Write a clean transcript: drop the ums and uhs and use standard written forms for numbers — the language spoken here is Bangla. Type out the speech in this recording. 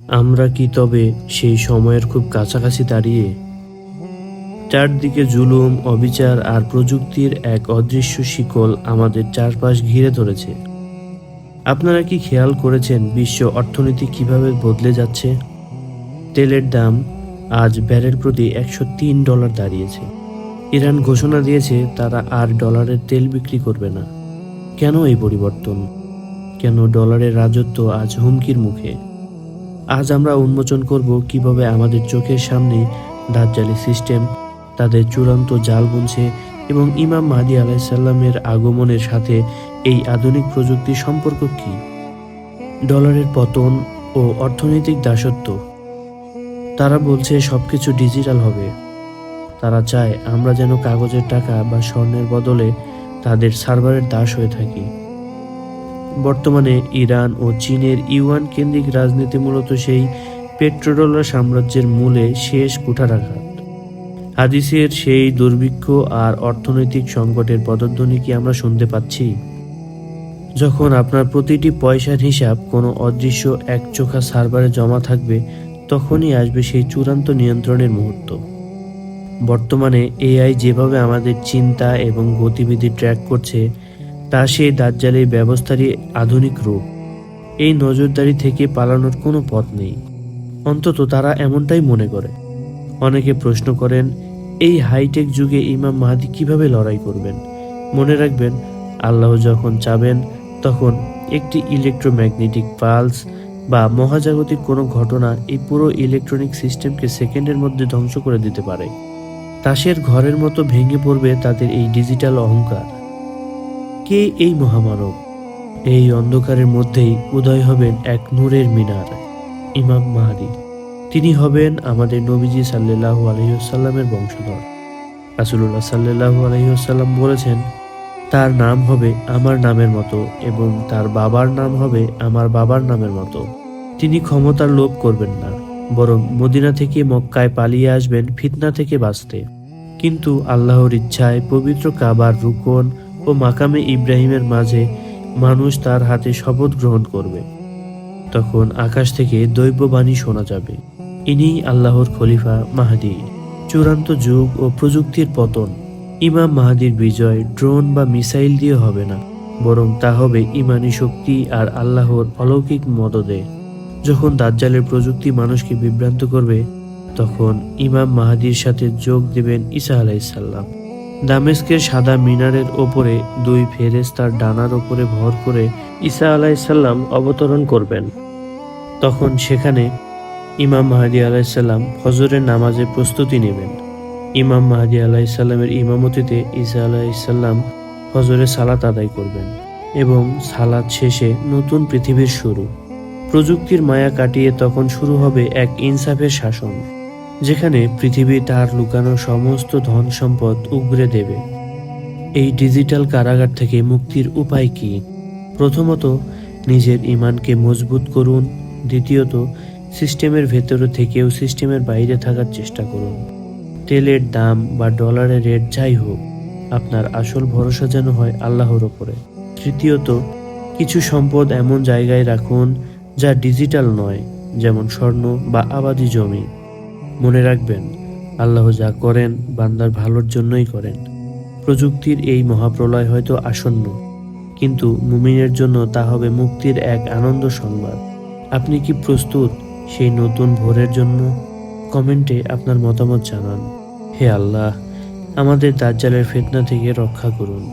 আমরা কি তবে সেই সময়ের খুব কাছাকাছি দাঁড়িয়ে? চারদিকে জুলুম, অবিচার আর প্রযুক্তির এক অদৃশ্য শিকল আমাদের চারপাশ ঘিরে ধরেছে। আপনারা কি খেয়াল করেছেন বিশ্ব অর্থনীতি কিভাবে বদলে যাচ্ছে? তেলের দাম আজ ব্যারেল প্রতি $103 দাঁড়িয়েছে। ইরান ঘোষণা দিয়েছে তারা আর ডলারের তেল বিক্রি করবে না। কেন এই পরিবর্তন? কেন ডলারের রাজত্ব আজ হুমকির মুখে? আজ আমরা উন্মোচন করব কিভাবে আমাদের চোখের সামনে দাজ্জালি সিস্টেম তাদের চূড়ান্ত জাল বুনছে এবং ইমাম মাহদী আলাইহিসসালামের আগমনের সাথে এই আধুনিক প্রযুক্তির সম্পর্ক কি? ডলারের পতন ও অর্থনৈতিক দাসত্ব। তারা বলছে সবকিছু ডিজিটাল হবে। তারা চায় আমরা যেন কাগজের টাকা বা স্বর্ণের বদলে তাদের সার্ভারের দাস হয়ে থাকি। বর্তমানে ইরান ও চীনের ইউয়ান কেন্দ্রিক রাজনীতি মূলত সেই পেট্রোডলার সাম্রাজ্যের মূলে শেষ কুঠারাঘাত। হাদিসের সেই দুর্ভিক্ষ আর অর্থনৈতিক সংকটের পদধ্বনি কি আমরা শুনতে পাচ্ছি? যখন আপনার প্রতিটি পয়সার হিসাব কোনো অদৃশ্য একচোখা সার্ভারে জমা থাকবে, তখনই আসবে সেই চূড়ান্ত নিয়ন্ত্রণের মুহূর্ত। বর্তমানে এআই যেভাবে আমাদের চিন্তা এবং গতিবিধি ট্র্যাক করছে, তা সেই দাজ্জালের ব্যবস্থারই আধুনিক রূপ। এই নজরদারি থেকে পালানোর কোনো পথ নেই, অন্তত তারা এমনটাই মনে করে। অনেকে প্রশ্ন করেন, এই হাইটেক যুগে ইমাম মাহদী কিভাবে লড়াই করবেন? মনে রাখবেন, আল্লাহ যখন চাবেন তখন একটি ইলেকট্রোম্যাগনেটিক পালস বা মহাজাগতিক কোনো ঘটনা এই পুরো ইলেকট্রনিক সিস্টেমকে সেকেন্ডের মধ্যে ধ্বংস করে দিতে পারে। তাসের ঘরের মতো ভেঙে পড়বে তাদের এই ডিজিটাল অহংকার। কে এই মহামানব? এই অন্ধকারের মধ্যেই উদয় হবেন এক নূরের মিনার, ইমাম মাহদী। তিনি হবেন আমাদের নবীজি সাল্লাল্লাহু আলাইহি ওয়াসাল্লামের বংশধর। রাসূলুল্লাহ সাল্লাল্লাহু আলাইহি ওয়াসাল্লাম বলেছেন, তার নাম হবে আমার নামের মতো এবং তার বাবার নাম হবে আমার বাবার নামের মতো। তিনি ক্ষমতার লোভ করবেন না, বরং মদিনা থেকে মক্কায় পালিয়ে আসবেন ফিতনা থেকে বাঁচতে। কিন্তু আল্লাহর ইচ্ছায় পবিত্র কাবার রুকন ও মাকামে ইব্রাহিমের মাঝে মানুষ তার হাতে শপথ গ্রহণ করবে। তখন আকাশ থেকে দৈববাণী শোনা যাবে, ইনিই আল্লাহর খলিফা মাহদী। চূড়ান্ত যুগ ও প্রযুক্তির পতন। ইমাম মাহদীর বিজয় ড্রোন বা মিসাইল দিয়ে হবে না, বরং তা হবে ইমানি শক্তি আর আল্লাহর অলৌকিক মদদে। যখন দাজ্জালের প্রযুক্তি মানুষকে বিভ্রান্ত করবে, তখন ইমাম মাহদীর সাথে যোগ দেবেন ঈসা আলাইহিসসালাম। দামেস্কের সাদা মিনারের ওপরে দুই ফেরেশতার ডানার ওপরে ভর করে ঈসা আলাইহিসসালাম অবতরণ করবেন। তখন সেখানে ইমাম মাহদী আলাইহিসসালাম ফজরের নামাজের প্রস্তুতি নেবেন। ইমাম মাহদী আলাইহিসসালামের ইমামতিতে ঈসা আলাইহিসসালাম ফজরের সালাত আদায় করবেন এবং সালাত শেষে নতুন পৃথিবীর শুরু। প্রযুক্তির মায়া কাটিয়ে তখন শুরু হবে এক ইনসাফের শাসন, যেখানে পৃথিবী তার লুকানো সমস্ত ধন সম্পদ উগরে দেবে। এই ডিজিটাল কারাগার থেকে মুক্তির উপায় কি? প্রথমত, নিজের ঈমানকে মজবুত করুন। দ্বিতীয়ত, সিস্টেমের ভেতরে থেকেও সিস্টেমের বাইরে থাকার চেষ্টা করুন। তেলের দাম বা ডলারের রেট যাই হোক, আপনার আসল ভরসা যেন হয় আল্লাহর ওপরে। তৃতীয়ত, কিছু সম্পদ এমন জায়গায় রাখুন যা ডিজিটাল নয়, যেমন স্বর্ণ বা আবাদি জমি। মনে রাখবেন, আল্লাহ যা করেন বান্দার ভালোর জন্যই করেন। প্রযুক্তির এই মহাপ্রলয় হয়তো আসন্ন, কিন্তু মুমিনের জন্য তা হবে মুক্তির এক আনন্দ সংবাদ। আপনি কি প্রস্তুত সেই নতুন ভোরের জন্য? কমেন্টে আপনার মতামত জানান। হে আল্লাহ, আমাদের দাজ্জালের ফিতনা থেকে রক্ষা করুন।